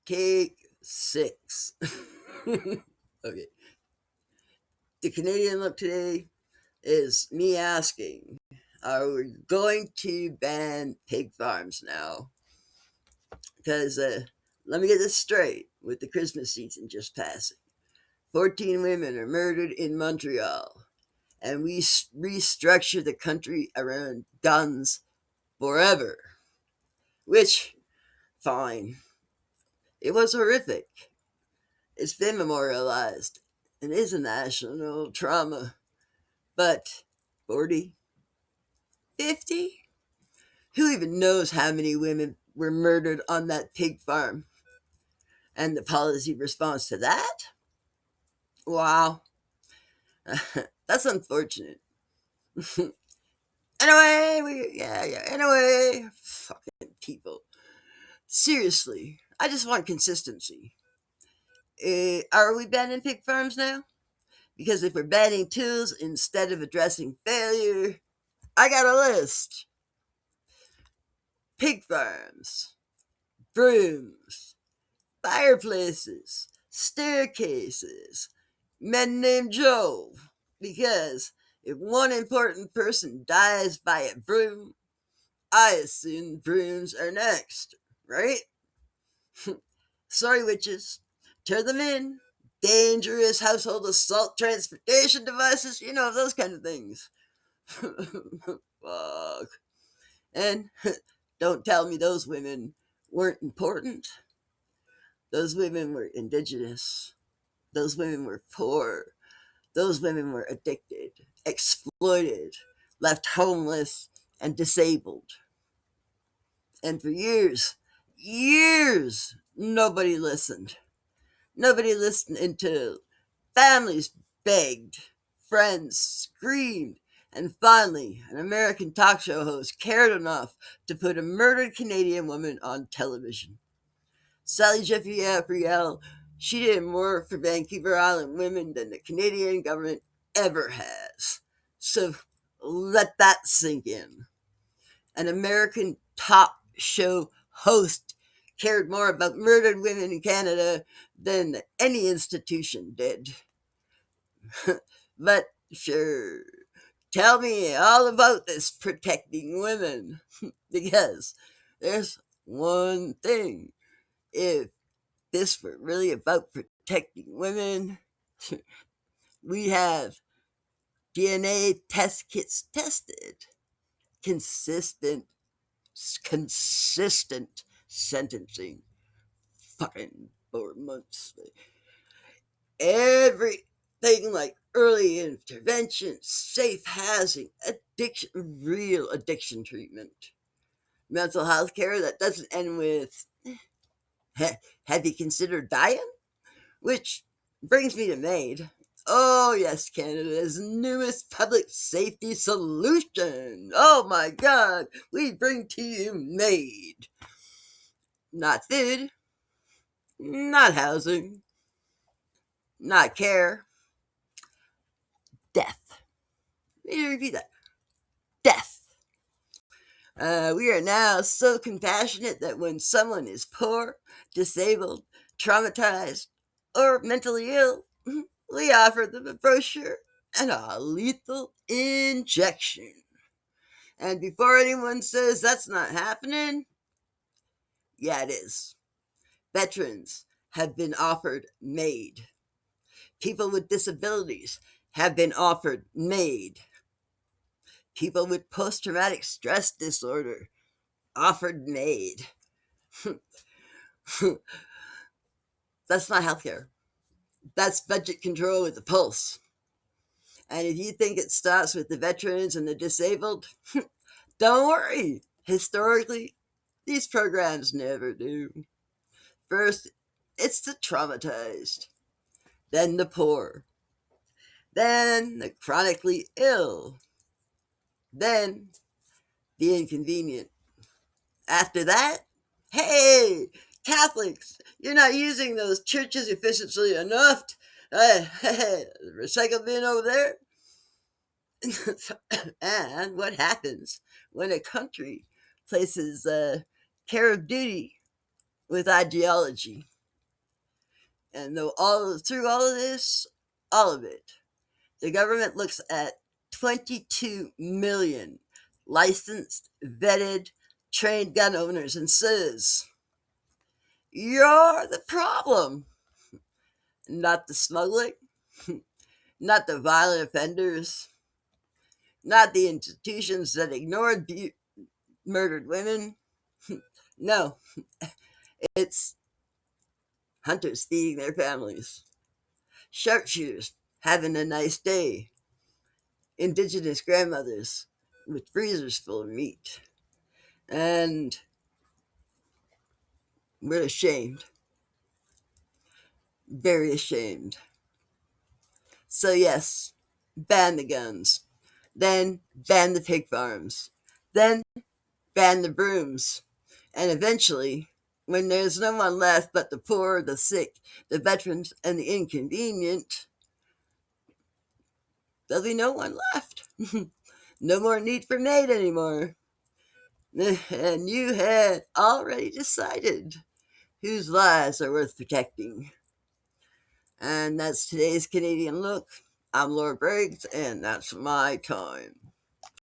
Take six. Okay. The Canadian look today is me asking, are we going to ban pig farms now? Because let me get this straight with the Christmas season just passing. 14 women are murdered in Montreal, and we restructure the country around guns forever. Which, fine. It was horrific. It's been memorialized and is a national trauma. But 40, 50? Who even knows how many women were murdered on that pig farm? And the policy response to that? Wow. That's unfortunate. Anyway, anyway. Fucking people. Seriously, I just want consistency. Are we banning pig farms now? Because if we're banning tools instead of addressing failure, I got a list: pig farms, brooms, fireplaces, staircases, men named Joe. Because if one important person dies by a broom, I assume brooms are next, right? Sorry, witches. Turn them in. Dangerous household assault transportation devices, those kind of things. Fuck. And don't tell me those women weren't important. Those women were indigenous. Those women were poor. Those women were addicted, exploited, left homeless, and disabled. And for years, nobody listened. Nobody listened until families begged, friends screamed, and finally, an American talk show host cared enough to put a murdered Canadian woman on television. Sally Jeffrey Friel, she did more for Vancouver Island women than the Canadian government ever has. So let that sink in. An American talk show host cared more about murdered women in Canada than any institution did. But sure, tell me all about this protecting women. Because there's one thing. If this were really about protecting women, we have DNA test kits tested, consistent, consistent sentencing, fucking 4 months. Everything like early intervention, safe housing, addiction, real addiction treatment, mental health care that doesn't end with, have you considered dying? Which brings me to MAID. Oh, yes, Canada's newest public safety solution. Oh my God, we bring to you MAID. Not food, not housing, not care, death. Let me repeat that: death. We are now so compassionate that when someone is poor, disabled, traumatized, or mentally ill, we offer them a brochure and a lethal injection. And before anyone says that's not happening, yeah, it is. Veterans have been offered MAID. People with disabilities have been offered MAID. People with post traumatic stress disorder offered MAID. That's not healthcare. That's budget control with a pulse. And if you think it stops with the veterans and the disabled, don't worry. Historically, these programs never do. First, it's the traumatized, then the poor, then the chronically ill, then the inconvenient. After that, hey, Catholics, you're not using those churches efficiently enough. Recycle bin over there. And what happens when a country places care of duty with ideology? And though through all of this, all of it, the government looks at 22 million licensed, vetted, trained gun owners and says, "You're the problem, not the smuggling, not the violent offenders, not the institutions that ignored murdered women. No, it's hunters feeding their families, sharpshooters having a nice day, indigenous grandmothers with freezers full of meat. And we're ashamed, very ashamed. So, yes, ban the guns, then ban the pig farms, then ban the brooms, and eventually, when there's no one left but the poor, the sick, the veterans, and the inconvenient, there'll be no one left. No more need for Nate anymore. And you had already decided whose lives are worth protecting. And that's today's Canadian Look. I'm Laura Briggs, and that's my time.